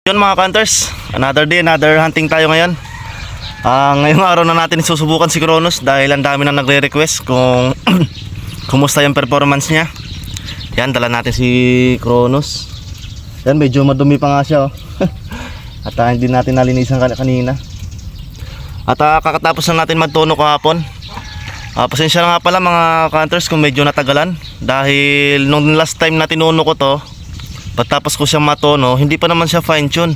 Yun mga hunters, another day, another hunting tayo ngayon. Ngayong araw na natin susubukan si Kronos dahil ang dami na nagre-request kung kumusta yung performance niya. Yan, dala natin si Kronos. Yan, medyo madumi pa nga siya, oh. At hindi natin nalinisan kanina. At kakatapos na natin magtono kahapon. Pasensya na nga pala mga hunters kung medyo natagalan. Dahil nung last time na tinuno ko to, pagtapos ko siyang matono, hindi pa naman siya fine tune.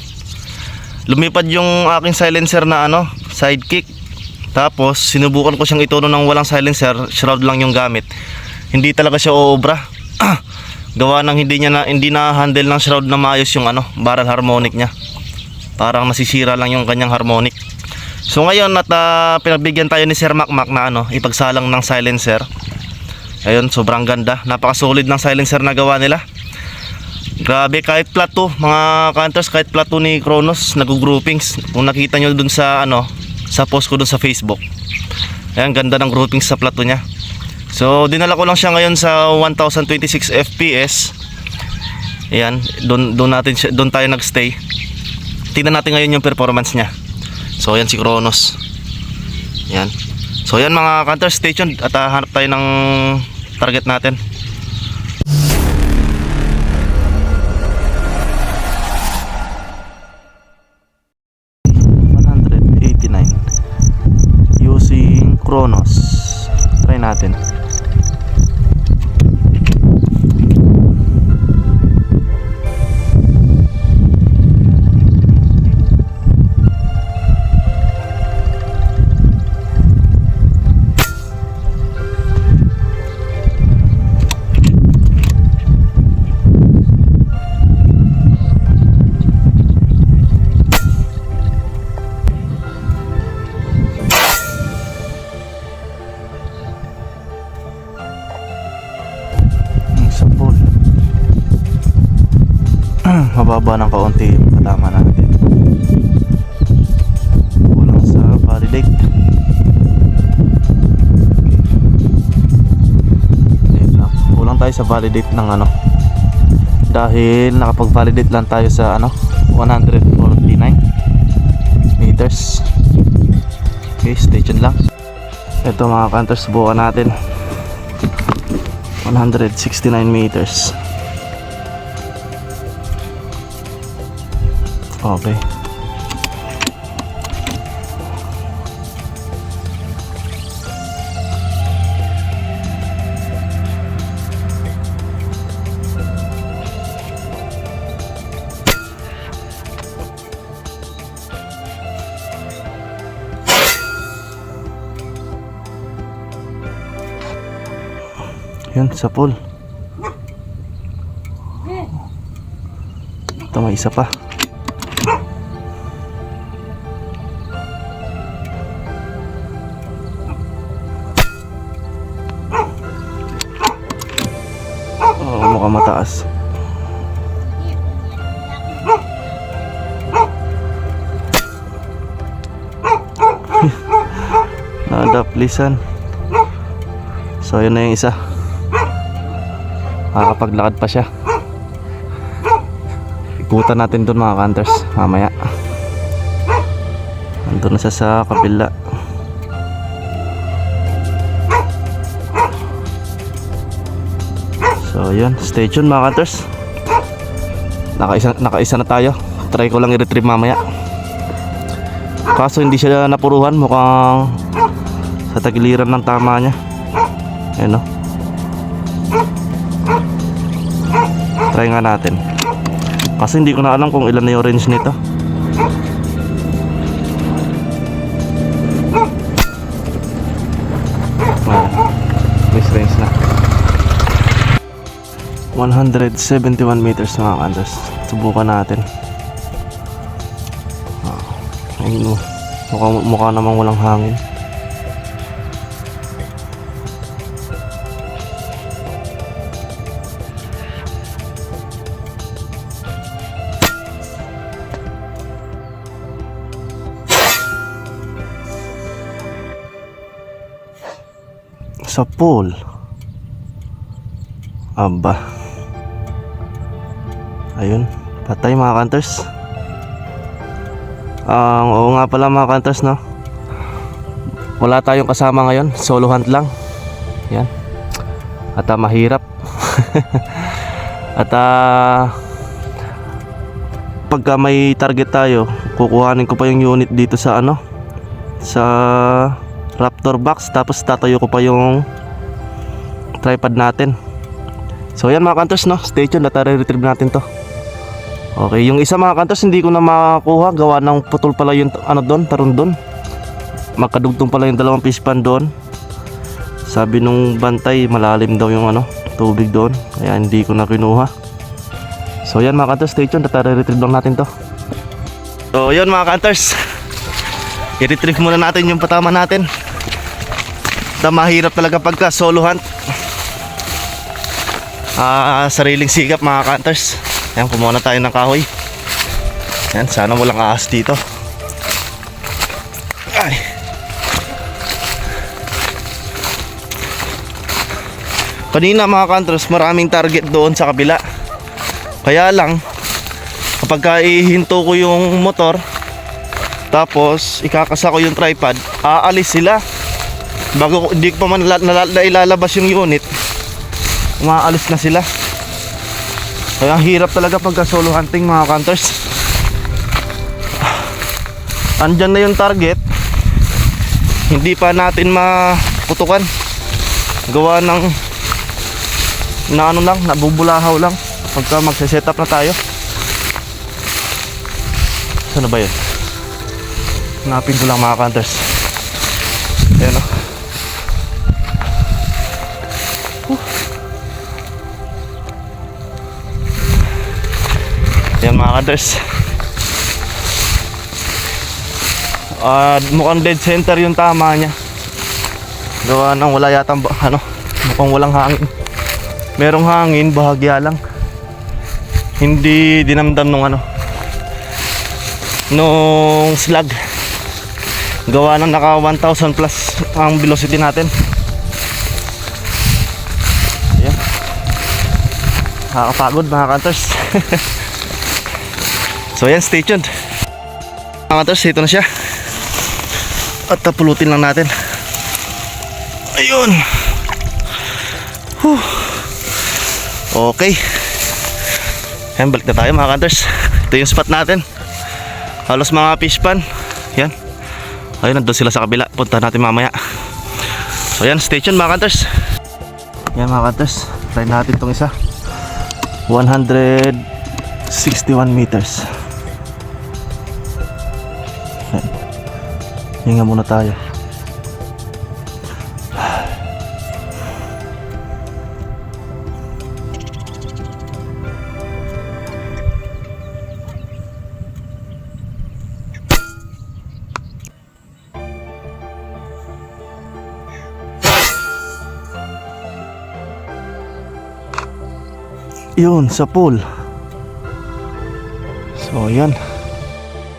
Lumipad yung aking silencer na sidekick. Tapos sinubukan ko siyang itono ng walang silencer, shroud lang yung gamit. Hindi talaga siya uobra. Gawa ng hindi na handle ng shroud na maayos yung barrel harmonic niya. Parang masisira lang yung kanyang harmonic. So ngayon at pinagbigyan tayo ni Sir Macmac na ipagsalang ng silencer. Ayun, sobrang ganda. Napaka-solid ng silencer na gawa nila. Grabe, kahit plato mga hunters, kahit plato ni Kronos nag-groupings. Kung nakita nyo dun sa sa post ko dun sa Facebook. Ayan, ganda ng groupings sa plato niya. So dinala ko lang siya ngayon sa 1026 fps. Ayan, doon tayo nagstay. Tingnan natin ngayon yung performance niya. So ayan si Kronos. Ayan. So ayan mga hunters, stay tuned at hanap tayo ng target natin. Using Kronos. Try natin. Mababa ng kaunti, matama natin. Kulang sa validate. Kulang tayo sa validate ng dahil nakapag-validate lang tayo sa 149 meters. Okay, stay tuned lang. Ito mga hunters, subukan natin 169 meters. Okay. Yun, sa pool. Ito, may isa pa. Mukhang mataas. Nadaplisan. So yun na yung isa. Makakapaglakad pa siya. Ikutan natin dun mga hunters mamaya. Nandun na siya sa kabila. So yun, stay tuned mga hunters. Nakaisa na tayo. Try ko lang i-retrieve mamaya. Kaso hindi siya napuruhan. Mukhang sa tagiliran ng tama niya. Ayan, try nga natin. Kasi hindi ko na alam kung ilan na yung range nito. Miss range na 171 meters mga hunters. Subukan natin. Ayun, mukha namang walang hangin. Sa pool. Aba. Ayun, patay mga hunters. Oo nga pala mga ka-hunters, no? Wala tayong kasama ngayon, solo hunt lang. Yan. At mahirap. At pagka may target tayo, kukuhanin ko pa yung unit dito sa ano, sa Raptor box, tapos tatayo ko pa yung tripod natin. So yan mga ka-hunters, no? Stay tuned at retrieve natin to. Okay, yung isa mga ka-hunters hindi ko na makakuha, gawa ng putol pala yung ano doon, taron doon. Magkadugtong pala yung dalawang fish pan doon. Sabi nung bantay, malalim daw yung ano, tubig doon, kaya hindi ko na kinuha. So yan mga ka-hunters, stay tuned at retrieve lang natin to. So yun mga ka-hunters, i-retrieve muna natin yung patama natin. Mahirap talaga pagka solo hunt. Sariling sikap mga ka-hunters. Yan, kumuha na tayo ng kahoy. Yan, sana walang ahas dito. Ay. Kanina mga ka-hunters, maraming target doon sa kabila. Kaya lang, kapag ihinto ko yung motor, tapos ikakasa ko yung tripod, aalis sila. Bago hindi ko pa man ilalabas yung unit, umaalis na sila. Kaya hirap talaga pagka solo hunting mga ka-hunters. Andyan na yung target, hindi pa natin maputukan. Gawa ng na ano lang, nabubulahaw lang pagka magse-set up na tayo. Saan na ba yun? Hanapin ko lang mga ka-hunters. Ayan o. Yan mga ka-hunters. Mukhang dead center yung tama niya. Gawa nang wala yata ano, mukhang walang hangin. Merong hangin, bahagya lang. Hindi dinamdam nung ano, nung slag. Gawa nang naka 1,000 plus ang velocity natin. Yan. Nakakapagod mga ka-hunters. So yan, stay tuned mga ka-hunters, ito na siya. At tapulutin lang natin. Ayun. Okay. Yan, balik na tayo mga ka-hunters. Ito yung spot natin. Halos mga fish pan. Yan. Ayun, nandun sila sa kabila. Punta natin mamaya. So yan, stay tuned mga ka-hunters. Yan mga ka-hunters, try natin itong isa. 161 meters. Hinga muna tayo. Yun, sa pool. So yan.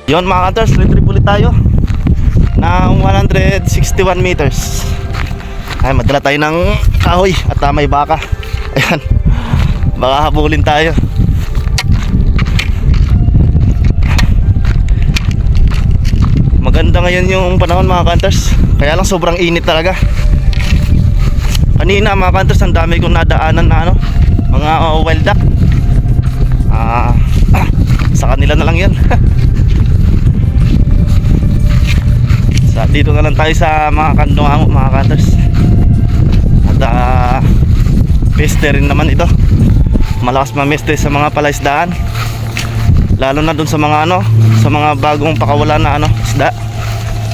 Yun mga ka-hunters, retrieve ulit tayo ng 161 meters. Ay, madala tayo ng kahoy at may baka. Ayan, baka habulin tayo. Maganda ngayon yung panahon mga ka-hunters, kaya lang sobrang init talaga. Kanina mga ka-hunters, ang dami kong nadaanan na ano, mga wild duck. Sa kanila na lang yan. Dito na lang tayo sa mga kandungango mga ka-hunters. At peste rin naman ito. Malakas mameste sa mga palaisdaan, lalo na dun sa mga ano, sa mga bagong pakawala na ano, isda,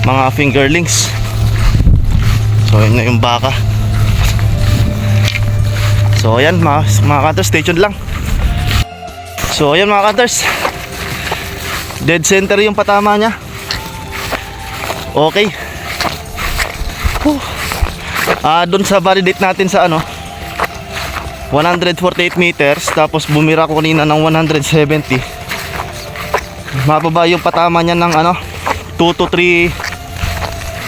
mga fingerlings. So yun na yung baka. So ayan mga ka-hunters, stay tuned lang. So ayan mga ka-hunters, dead center yung patama niya. Okay. Doon sa validate natin sa ano, 148 meters, tapos bumira ko kanina ng 170. Mababa yung patama niya ng ano, 2 to 3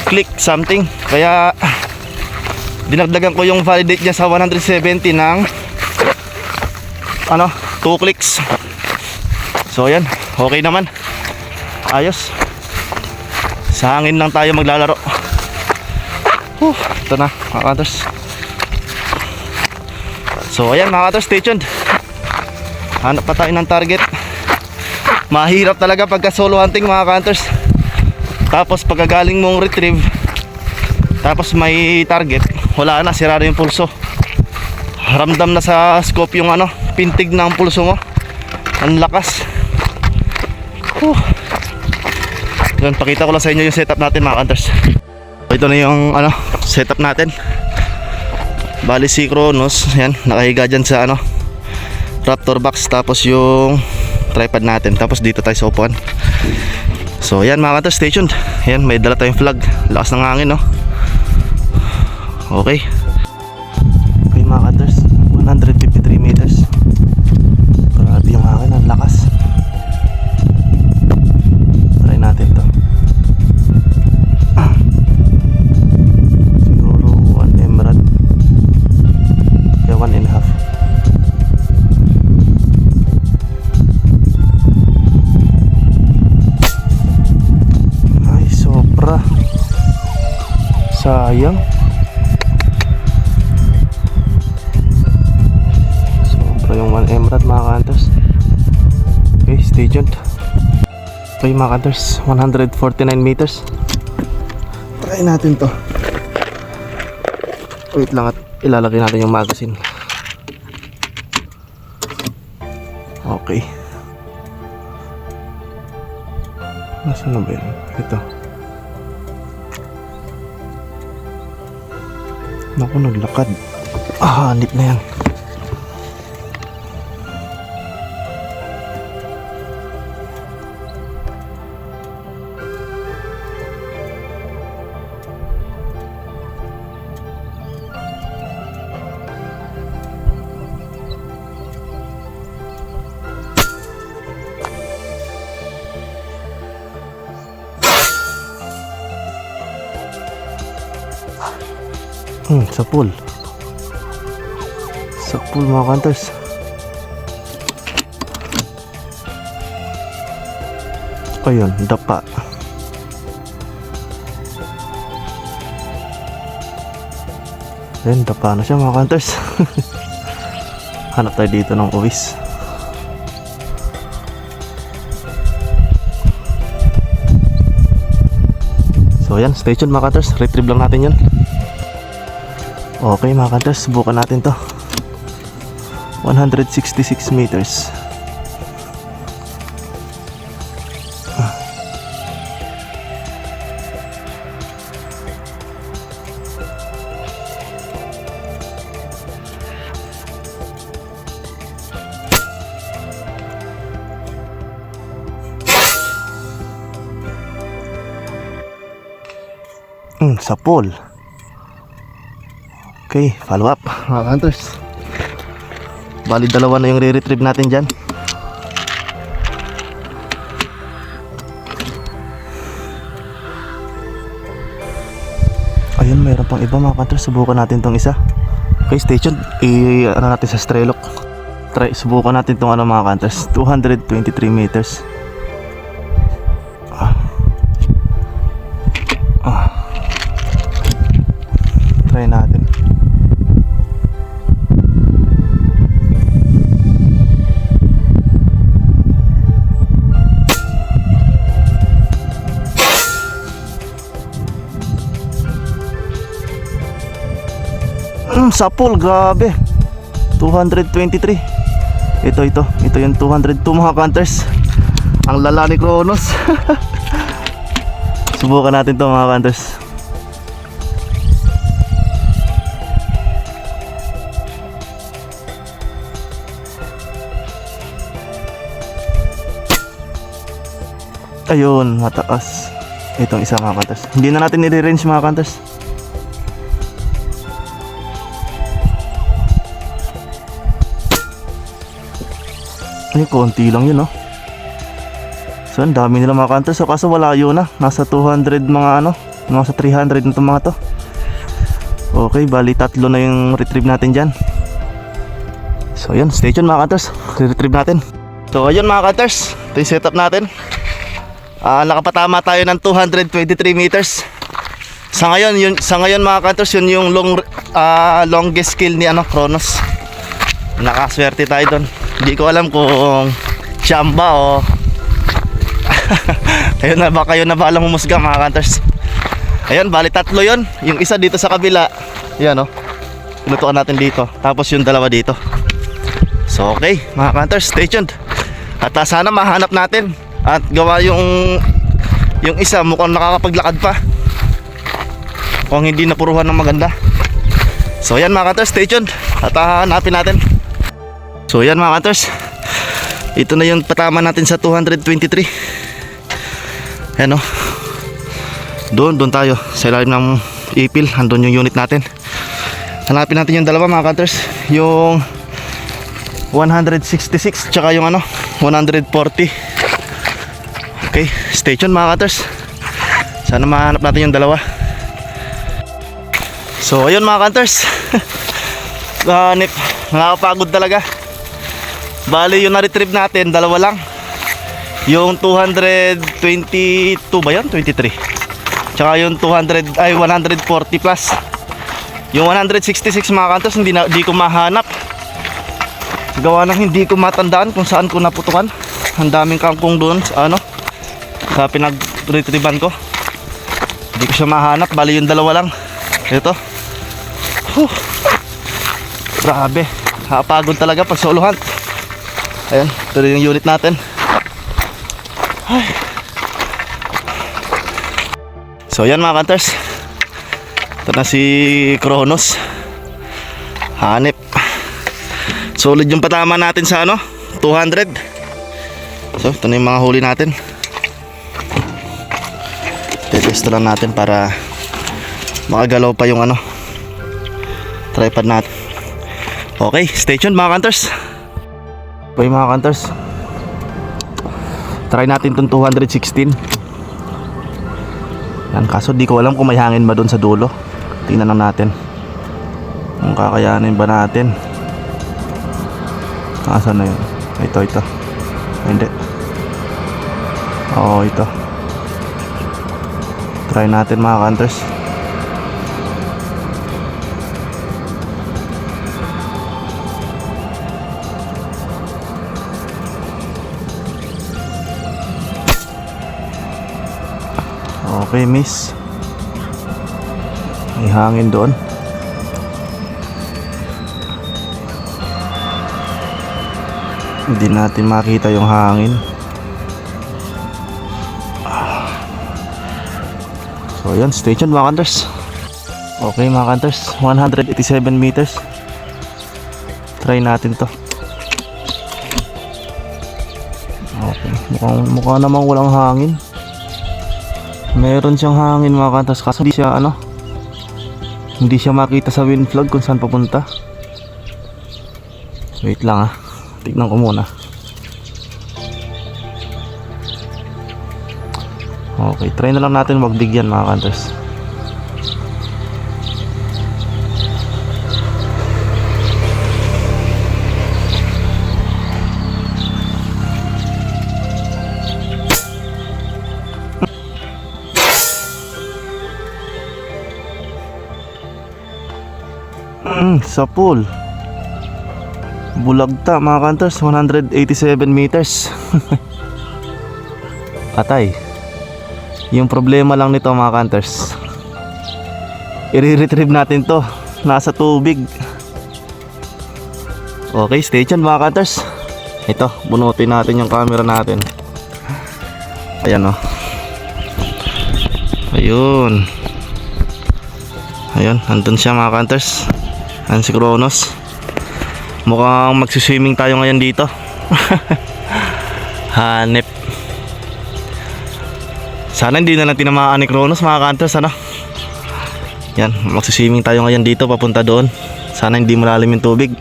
click something. Kaya dinagdagan ko yung validate niya sa 170 ng ano, 2 clicks. So yan, okay naman. Ayos. Sa hangin lang tayo maglalaro. Ito na mga ka-hunters. So ayan mga ka-hunters, stay tuned. Hanap pa tayo ng target. Mahirap talaga pagka solo hunting mga ka-hunters. Tapos pagkagaling mong retrieve, tapos may target, wala na, sirado yung pulso. Ramdam na sa scope yung ano, pintig ng pulso mo. Ang lakas. Yan, pakita ko lang sa inyo yung setup natin mga ka-hunters. Ito na yung ano, setup natin. Bali si Kronos, yan, nakahiga dyan sa ano, Raptor box. Tapos yung tripod natin. Tapos dito tayo sa upuan. So yan mga ka-hunters, stay tuned. Yan, may dala tayong flag. Lakas ng hangin, no? Okay. Okay mga ka-hunters, 153 meters. Grabe yung hangin, ang lakas. Try natin to. Siguro 1 emerald. Kaya 1.5. Ay, sobra. Sayang. Sobra yung 1 emerald mga ka-hunters. Okay, stay tuned. Okay mga ka-hunters, 149 meters. Try natin to. Wait lang at ilalagay natin yung magazine. Okay. Nasaan na ba yun? Ito. Naku, naglakad. Hanip na yan. Sa pool. Sa pool mga ka-hunters. Ayun, dapa. Ayun, dapa na siya mga ka-hunters. Hanap tayo dito ng uwis. So yan, stay tuned mga ka-hunters. Retrieve lang natin yun. Okay mga ka-hunters, subukan natin to. 166 meters. Sa pool. Okay, follow up mga ka-hunters. Bali dalawa na yung re-retrieve natin dyan. Ayun, mayroon pang iba mga ka-hunters. Subukan natin tong isa. Okay, stay tuned. Ano natin sa Strelok. Subukan natin tong ano mga ka-hunters. 223 meters. Try natin. Sa pool, grabe. 223. Ito yung 202 mga ka-hunters. Ang lala ni Kronos. Subukan natin to mga ka-hunters. Ayun, mataas. Itong isa mga ka-hunters. Hindi na natin i-range mga ka-hunters. Ay, konti lang yun, no? So, ang dami nila mga ka-hunters. So, kaso wala yun na. Nasa 200 mga ano. Nasa 300 na itong mga to. Okay, bali tatlo na yung retrieve natin dyan. So, yun. Stay tuned mga ka-hunters. Retrieve natin. So, ayun mga ka-hunters. Ito yung setup natin. Nakapatama tayo ng 223 meters. Sa ngayon mga kantors, yun yung longest kill ni Kronos. Nakaswerte tayo doon. Hindi ko alam kung chamba o kayo na balang humusga mga kantors. Ayun, bali 3 yun. Yung isa dito sa kabila. Yan pinutukan natin dito. Tapos yung 2 dito. So okay mga kantors, stay tuned. At sana mahanap natin. At gawa yung isa mukhang nakakapaglakad pa. Kung hindi napuruhan ng maganda. So yan mga kantors, stay tuned. At hanapin natin. So yan mga kantors, ito na yung patama natin sa 223. Ayan doon tayo sa ilalim ng ipil. Andun yung unit natin. Hanapin natin yung 2 mga kantors, yung 166 tsaka yung 140. Okay, stay tuned mga kantors. Sana mahanap natin yung 2. So ayun mga kantors. Nakakapagod talaga. Bali yung na-retrieve natin 2 lang. Yung 222 ba yun? 23. Tsaka yung 140 plus. Yung 166 mga kantors hindi ko mahanap. Gawa ng hindi ko matandaan kung saan ko naputukan. Ang daming kangkong doon sa pinag-retrievean ko. Hindi ko siya mahanap. Bali yung 2 lang. Ito. Grabe. Nakapagod talaga pag solo hunt. Ayan, ito rin yung unit natin. Ay. So yan mga kantors, ito na si Kronos. Hanip. Solid yung patama natin sa 200. So ito na yung mga huli natin. Tetest lang natin para makagalaw pa yung tripod natin. Okay, stay tuned mga kantors. Okay mga kantors, try natin itong 216. Yan, kaso di ko alam kung may hangin ba doon sa dulo. Tingnan lang natin kung kakayanin ba natin. Asan na yun? Ito hindi. Oo, ito. Try natin mga kantors. Okay miss, may hangin doon. Hindi natin makita yung hangin. So yan, stay tuned mga kantors. Okay mga kantors, 187 meters. Try natin to. Okay, mukhang namang walang hangin. Meron siyang hangin mga kantors, kaso hindi siya hindi siya makita sa wind flag kung saan papunta. Wait lang tignan ko muna. Okay, try na lang natin magbigyan mga kantors. Sa pool bulagta mga kantors, 187 meters. Patay. Yung problema lang nito mga kantors, i-retrieve natin to nasa tubig. Okay, stay tuned mga kantors. Ito, bunutin natin yung camera natin. Ayan ayun, andun siya mga kantors. Ayan si Kronos. Mukhang magsiswimming tayo ngayon dito. Hanip. Sana hindi na lang tinamaan ni Kronos mga kantors Yan, magsiswimming tayo ngayon dito papunta doon. Sana hindi malalim yung tubig.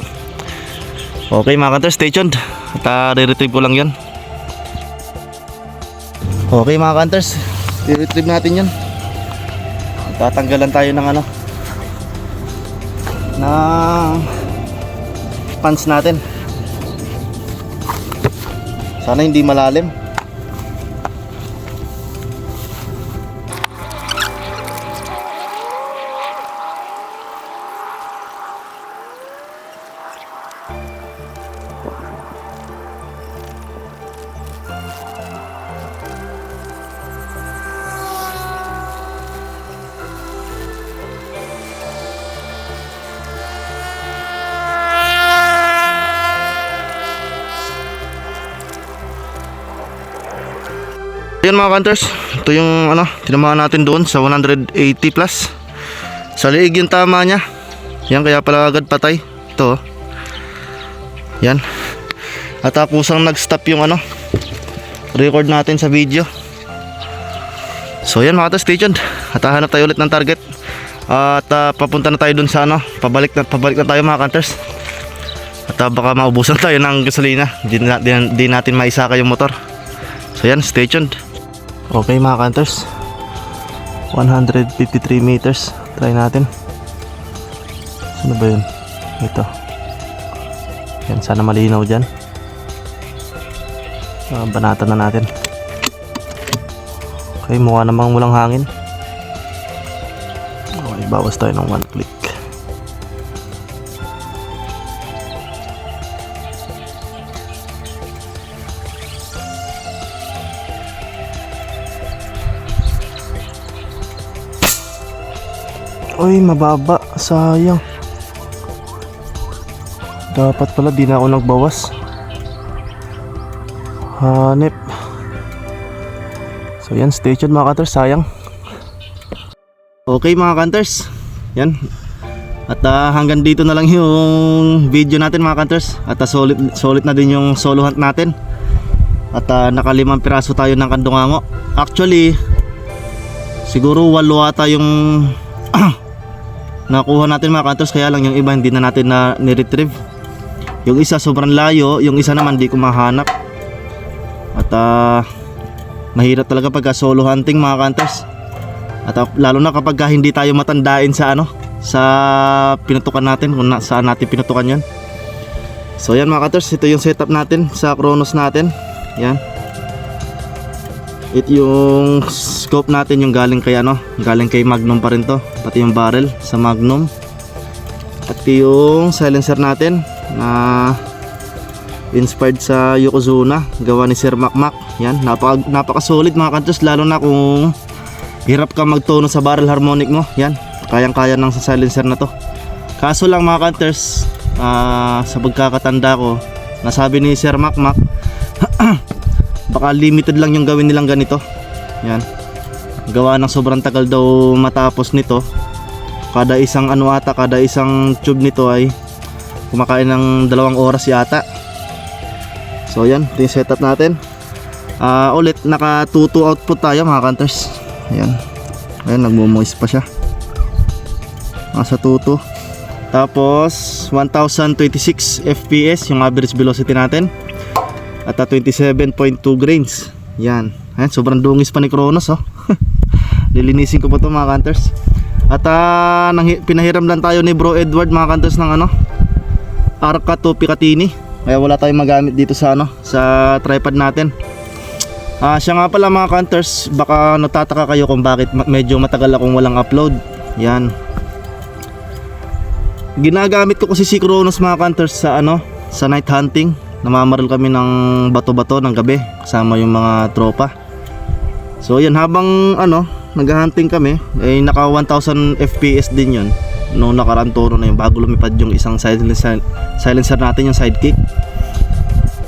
Okay mga kantors, stay tuned. At re-retrieve ko lang yan. Okay mga kantors, i-retrieve natin yan. Tatanggalan tayo ng pants natin. Sana hindi malalim. Ayan mga hunters, ito yung ano, tinamahan natin doon sa 180 plus. Sa liig yung tama niya. Yan, kaya pala agad patay. Ito. Yan. At kusang nag-stop yung ano, record natin sa video. So yan mga hunters, stay tuned. At hahanap tayo ulit ng target. At papunta na tayo dun sa ano, pabalik na tayo mga hunters. At baka maubusan tayo ng gasolina. Di natin maisaka yung motor. So yan, stay tuned. Okay mga hunters, 153 meters. Try natin. Saan ba yun? Ito. Yan, sana malinaw dyan. Banatan na natin. Okay, mukha namang walang hangin. Okay, bawas tayo ng 1 click. Uy, mababa. Sayang. Dapat pala di na ako nagbawas. Hanip. So yan, stay tuned mga hunters. Sayang. Okay mga hunters, yan. At hanggang dito na lang yung video natin mga hunters. At solid na din yung solo hunt natin. At naka 5 piraso tayo ng kandungango. Actually, siguro 8 ata yung nakuha natin mga hunters, kaya lang yung iba hindi na natin na ni-retrieve. Yung isa sobrang layo, yung isa naman di ko mahanap. At mahirap talaga pagka solo hunting mga hunters. At lalo na kapag hindi tayo matandain sa ano, sa pinutukan natin, kung saan natin pinutukan yan. So yan mga hunters, ito yung setup natin sa Kronos natin. Yan. Ito yung scope natin, yung galing kay ano, galing kay Magnum pa rin to. Pati yung barrel sa Magnum. Pati yung silencer natin na inspired sa Yokozuna, gawa ni Sir Makmak. Yan, napaka solid mga hunters, lalo na kung hirap ka magtono sa barrel harmonic mo. Yan, kayang-kaya ng silencer na to. Kaso lang mga hunters, sa pagkakatanda ko, nasabi ni Sir Makmak, baka limited lang yung gawin nilang ganito. Yan, gawa ng sobrang tagal daw matapos nito. Kada isang ano ata, kada isang tube nito ay kumakain ng 2 oras yata. So yan, ito yung setup natin. Ulit naka 2-2 output tayo mga hunters. Ayan, ayan, nagmo-moist pa siya. Nasa 2-2. Tapos 1026 fps yung average velocity natin. At 27.2 grains. Yan, ayan, sobrang dungis pa ni Kronos oh. Lilinisin ko pa to mga hunters. At pinahiram lang tayo ni Bro Edward mga hunters ng ano, Arca to Picatinny. Kaya wala tayong magamit dito sa ano, sa tripod natin. Siya nga pala mga hunters, baka natataka kayo kung bakit medyo matagal akong walang upload. Yan. Ginagamit ko kasi si Kronos mga hunters sa ano, sa night hunting. Namamaril kami ng bato-bato ng gabi kasama yung mga tropa. So yan, habang ano, nag-hunting kami, eh naka 1000 fps din yun. No, nakaraan tono na yung bago lumipad yung isang silencer natin, yung sidekick.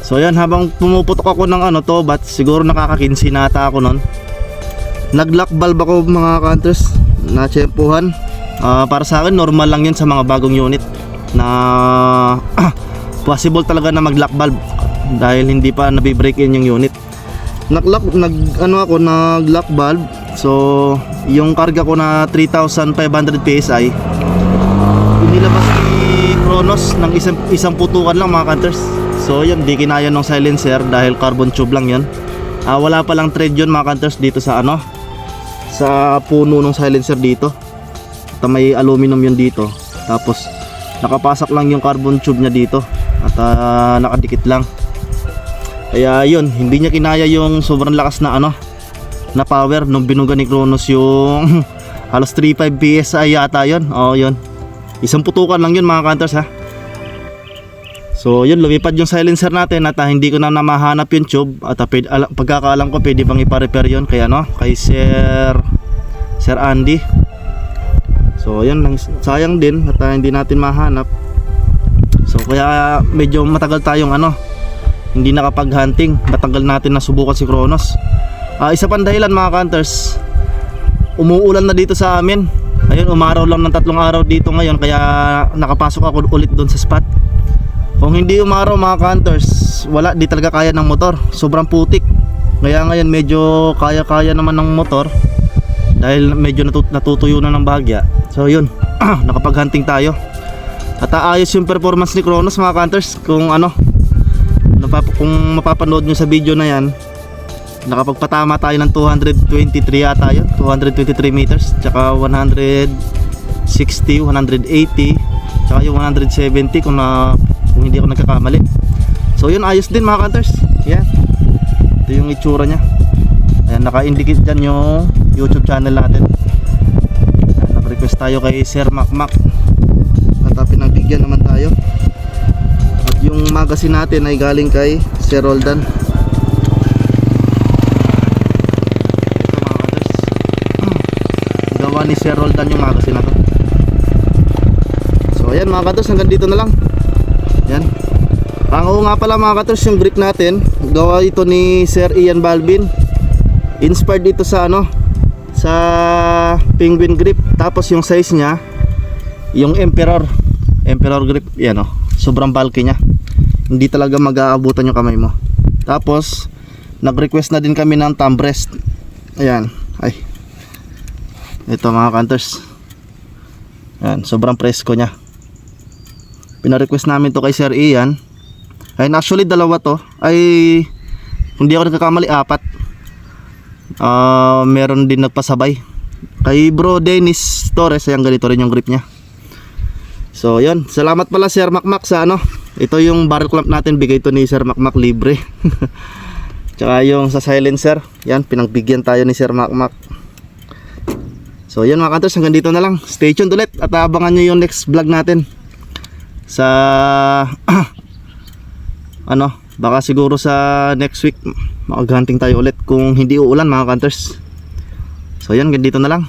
So yan, habang pumuputok ako ng ano to, but siguro nakaka-15 na ata ako nun. Nag-lock valve ako mga hunters, na tsempuhan. Para sa akin normal lang yun sa mga bagong unit na possible talaga na mag-lock valve dahil hindi pa nabi-break in yung unit. Nag-lock valve. So yung karga ko na 3,500 PSI, inilabas ni Kronos ng isang putukan lang mga hunters. So yun, di kinaya ng silencer dahil carbon tube lang yun. Wala palang thread yun mga hunters dito sa ano, sa puno ng silencer dito. At may aluminum yun dito. Tapos nakapasak lang yung carbon tube niya dito. At nakadikit lang. Kaya yun, hindi niya kinaya yung sobrang lakas na ano, na power nung binuga ni Kronos yung halos 3.5 PSI yata yun. Yun, isang putukan lang yun mga hunters ha. So yun, lumipad yung silencer natin at hindi ko na mahanap yung tube. At pagkakaalam ko pwede bang ipa-repair yun kaya no, kay Sir Andy. So yun, sayang din at hindi natin mahanap. So kaya medyo matagal tayong ano, hindi nakapag-hunting. Matagal natin nasubukan si Kronos. Isa pang dahilan mga ka-hunters, umuulan na dito sa amin. Ayun, umaraw lang ng 3 araw dito ngayon, kaya nakapasok ako ulit doon sa spot. Kung hindi umaraw mga ka-hunters, wala, di talaga kaya ng motor, sobrang putik. Kaya ngayon medyo kaya-kaya naman ng motor dahil medyo natutuyo na ng bahagya. So yun, nakapag-hunting tayo. At ayos yung performance ni Kronos mga ka-hunters. Kung kung mapapanood nyo sa video na yan, nakapagpatama tayo ng 223 yata yun, 223 meters, tsaka 160, 180, tsaka yung 170 kung hindi ako nagkakamali. So yun, ayos din mga ka-hunters. Yan, ito yung itsura nya. Ayan, naka-indicate dyan yung YouTube channel natin. Nag-request tayo kay Sir Makmak at pinagbigyan naman tayo. At yung magazine natin ay galing kay Sir Roldan. Gawa ni Sir Roldan yung magazine na to. So ayan mga ka-tours, hanggang dito na lang. Yan. Oo nga pala mga ka-tours, yung grip natin, gawa ito ni Sir Ian Balvin. Inspired dito sa sa penguin grip. Tapos yung size nya, yung Emperor grip, yan sobrang bulky nya. Hindi talaga mag-aabutan yung kamay mo. Tapos nag-request na din kami ng thumb rest. Ayan, ay, ito mga ka-hunters. Ayan, sobrang presko nya. Pina-request namin to kay Sir Ian. Ayun, actually dalawa to. Ay, hindi ako nagkakamali, 4. Meron din nagpasabay kay Bro Dennis Torres. Ayan, ganito rin yung grip nya. So yun, salamat pala Sir Makmak sa ito yung barrel clamp natin, bigay to ni Sir Makmak, libre. Tsaka yung sa silencer, yan, pinagbigyan tayo ni Sir Makmak. So yan mga ka-hunters, hanggang dito na lang. Stay tuned ulit at abangan nyo yung next vlog natin sa baka siguro sa next week mag-hunting tayo ulit kung hindi uulan mga ka-hunters. So yan, hanggang dito na lang.